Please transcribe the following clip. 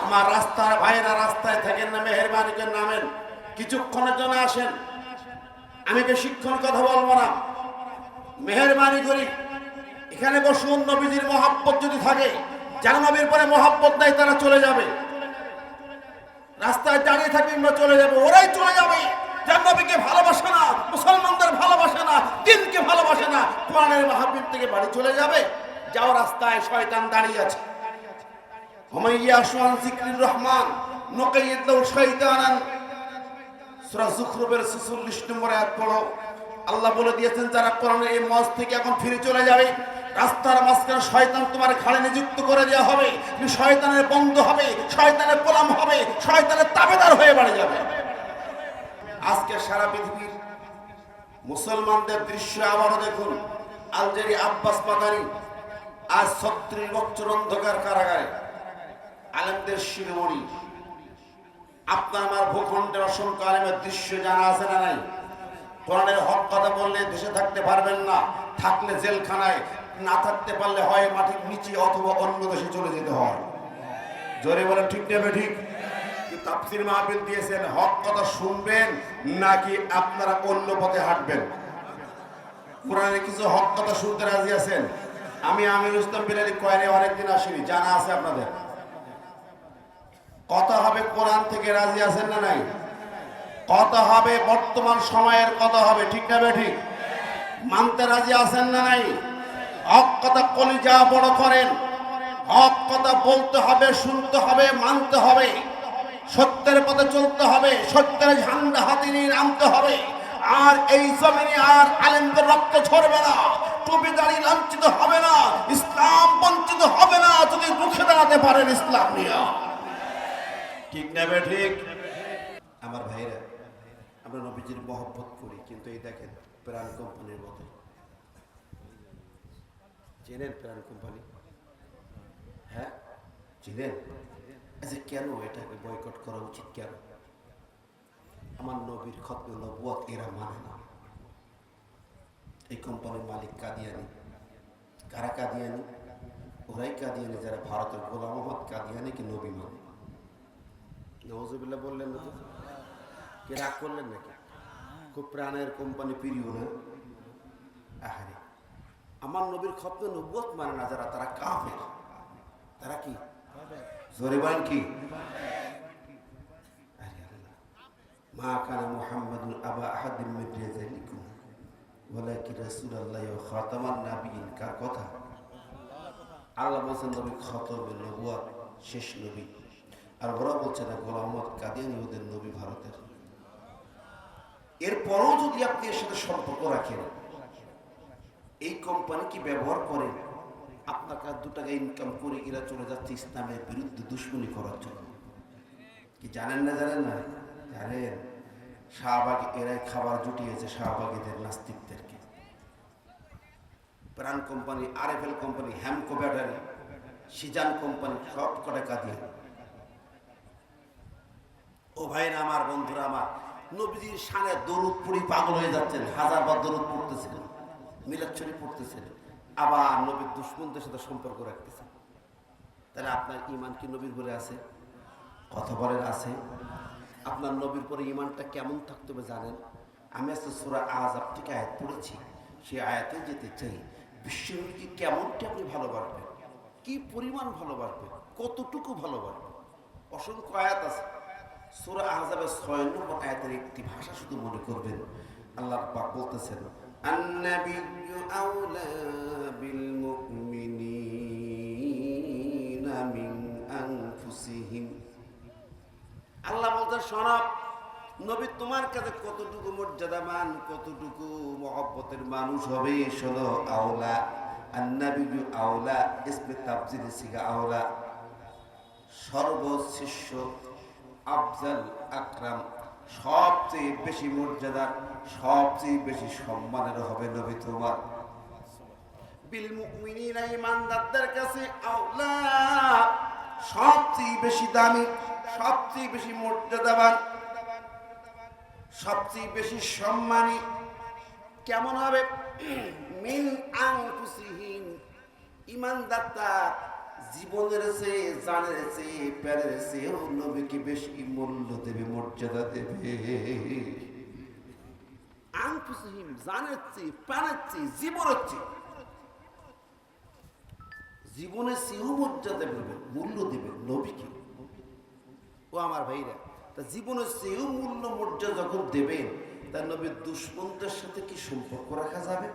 আমার রাস্তার ভাইরা রাস্তায় থাকেন না, মেহেরবানি করে নামেন, কিছুক্ষণের জন্য আসেন। আমি বেশিক্ষণ কথা বলবো না, মেহেরবানি করি এখানে বসুন। নবীজির মহব্বত যদি থাকে, যারা নবীর পরে মহব্বত নাই তারা চলে যাবে, রাস্তায় দাঁড়িয়ে থাকবে চলে যাবে, ওরাই চলে যাবে যার নবীকে ভালোবাসে না, মুসলমানদের ভালোবাসে না, দিনকে ভালোবাসে না, কোরআনের মাহফিল থেকে বাড়ি চলে যাবে। যাও, রাস্তায় শয়তান দাঁড়িয়ে আছে। হুমাইয়া শুআন যিকরির রহমান নকাইয়্যিদ লাহু শাইতানান, সূরা যুখরুফের ৪৬ নম্বর আয়াত পড়ো। আল্লাহ বলে দিয়েছেন যারা কোরআনের এই মঞ্চ থেকে এখন ফিরে চলে যাবে, রাস্তার মাঝখানে শয়তান তোমার ঘাড়ে নিযুক্ত করে দেওয়া হবে, তুমি শয়তানের বন্ধু হবে, শয়তানের গোলাম হবে, শয়তানের তাবেদার হয়ে বাড়ি যাবে। আজকে সারা পৃথিবীর মুসলমানদের দৃশ্য আবারও দেখুন। আলজেরি আব্বাস মাদানি আজ ৩৬ বছর অন্ধকার কারাগারে, আলেমদের শিরোমণি। আপনার আমার ভূখণ্ডের অসংখ্য আলেমের দৃশ্য জানা আছে না নাই? কোরআনের হক কথা বললে দেশে থাকতে পারবেন না, থাকলে জেলখানায়, না থাকতে পারলে হয় মাটির নিচে অথবা অন্য দেশে চলে যেতে হয়। জোরে বলেন ঠিক নেবে ঠিক। তাফসীর মাহফিল দিয়েছেন, হক কথা শুনবেন নাকি আপনারা অন্য পথে হাঁটবেন? কোরআনে কিছু হক কথা শুনতে রাজি আছেন? আমি আমির ইসলাম বিলালি কয়নে অনেকদিন আসিনি, জানা আছে আপনাদের। কথা হবে কোরআন থেকে, রাজি আছেন না নাই? কথা হবে বর্তমান সময়ের কথা হবে, ঠিক না ঠিক? মানতে রাজি আছেন না নাই? হক কথা কলিজা বড় করেন, হক কথা বলতে হবে, শুনতে হবে, মানতে হবে, সত্যের পথে চলতে হবে, সত্যের ঝান্ডা হাতে নিয়ে নামতে হবে। আর এই জমিনে আর আলেমদের রক্ত ঝরবে না, টুপি দাড়ি লাঞ্ছিত হবে না, ইসলাম বঞ্চিত হবে না যদি রুখে দাঁড়াতে পারেন ইসলাম নিয়ে, ঠিক না ঠিক? আমার ভাইরা, আমরা নবীজির মহব্বত করি, কিন্তু এই দেখেন প্রাণ কোম্পানির মতো, চেনেন প্রাণ কোম্পানি? হ্যাঁ চেনেন? আচ্ছা, কেন এটাকে বয়কট করা উচিত? কেন? আমার নবীর খতমে নবুয়ত এরা মানে না। এই কোম্পানির মালিক কাদিয়ানি। কারা কাদিয়ানি? ওরাই কাদিয়ানি যারা ভারতের গোলাম মোহাম্মদ কাদিয়ানিকে নবী মানে। নওয়াজুবিল্লাহ বললেন না তো? কে রাগ করলেন নাকি? খুব প্রাণের কোম্পানি প্রিয় না? আহারে, আমার নবীর খতমে নবুয়ত মানে না যারা, তারা কাফের। তারা কি? জোরে বলেন কি? মা কানা মুহাম্মাদুন আবা আহাদিম মিন রিজালিকুম ওয়ালাকিন রাসূলুল্লাহি ওয়া খাতামান নাবিয়িন। কার কথা? আল্লাহ বলেছেন নবী খতমে নবুয়ত, শেষ নবী। আর ওরা বলছে না গোলাম মোহাম্মদ কাদিয়ানি ওদের নবী ভারতের। এরপরও যদি আপনি এর সাথে সম্পর্ক রাখেন, এই কোম্পানি কি ব্যবহার করেন আপনার কাছে 2 টাকা ইনকাম করে, এরা চলে যাচ্ছে ইসলামের বিরুদ্ধে দুশ্মনী করার জন্য। কি জানেন না? জানেন না? জানেন? শাহবাগে এরাই খাবার জুটিয়েছে শাহবাগীদের নাস্তিকদেরকে। প্রাণ company, RFL company, Hamko battery, Sijan company, সব কটা কাঁদিয়ে। ও ভাইরা আমার, বন্ধুরা আমার, নবীজির শানে দরুদ পড়ি পাগল হয়ে যাচ্ছেন, 1000বার দরুদ পড়তেছিলেন, মিলাদ শরীফ পড়তেছিলেন, আবার নবীর দুশমনদের সাথে সম্পর্ক রাখতেছেন। তাহলে আপনার ঈমান কি নবীর পরে আছে? কথা বলেন আছে? আপনার নবীর পরে ঈমানটা কেমন থাকতে হবে জানেন? আমি আজকে সূরা আহজাব থেকে আয়াত পড়েছি, সেই আয়াতে যেতে চাই। বিশ্বনবীকে কেমনটি আপনি ভালোবাসবেন, কি পরিমাণ ভালোবাসবেন, কতটুকু ভালোবাসবেন। অসংখ্য আয়াত আছে। সূরা আহজাবের 6 নম্বর আয়াতের একটি ভাষা শুধু মনে করবেন। আল্লাহ পাক বলতেছেন, আন-নাবিয়্যু আওলা বিল মুমিনিনা মিন আনফুসিহিম। আল্লাহ বলতে শোনো, নবী তোমার কাছে কতটুকু মর্যাদাবান, কতটুকু মহব্বতের মানুষ হবে শোনো। আওলা, আন-নাবিয়্যু আওলা, ইসমে তাফজিল সিগা আওলা, সর্বশ্রেষ্ঠ, আফজাল, আকরাম, সবচেয়ে বেশি মর্যাদার, সবচেয়ে বেশি সম্মানের হবে নবী তোমার। বিল মুমিনিনা, ঈমানদারদের কাছে আওলা, সবচেয়ে বেশি দামি, সবচেয়ে বেশি মর্যাদাবান, সবচেয়ে বেশি সম্মানী। কেমন হবে? মিন আনফুসিহিম, ঈমানদাররা জীবনের চেয়ে, জানের চেয়ে, প্যারের চেয়েও নবীকে বেশি মূল্য দেবে, মর্যাদা দেবে। আনফুসিহিম, জানের চেয়ে, প্রাণের চেয়ে, জীবনের চেয়ে, জীবনের চেয়েও মর্যাদা দেবেন, মূল্য দেবেন নবীকে। ও আমার ভাইরা, তা জীবনের চেয়েও মূল্য মর্যাদা যখন দেবেন, তার নবীর দুশ্মনদের সাথে কি সম্পর্ক রাখা যাবে?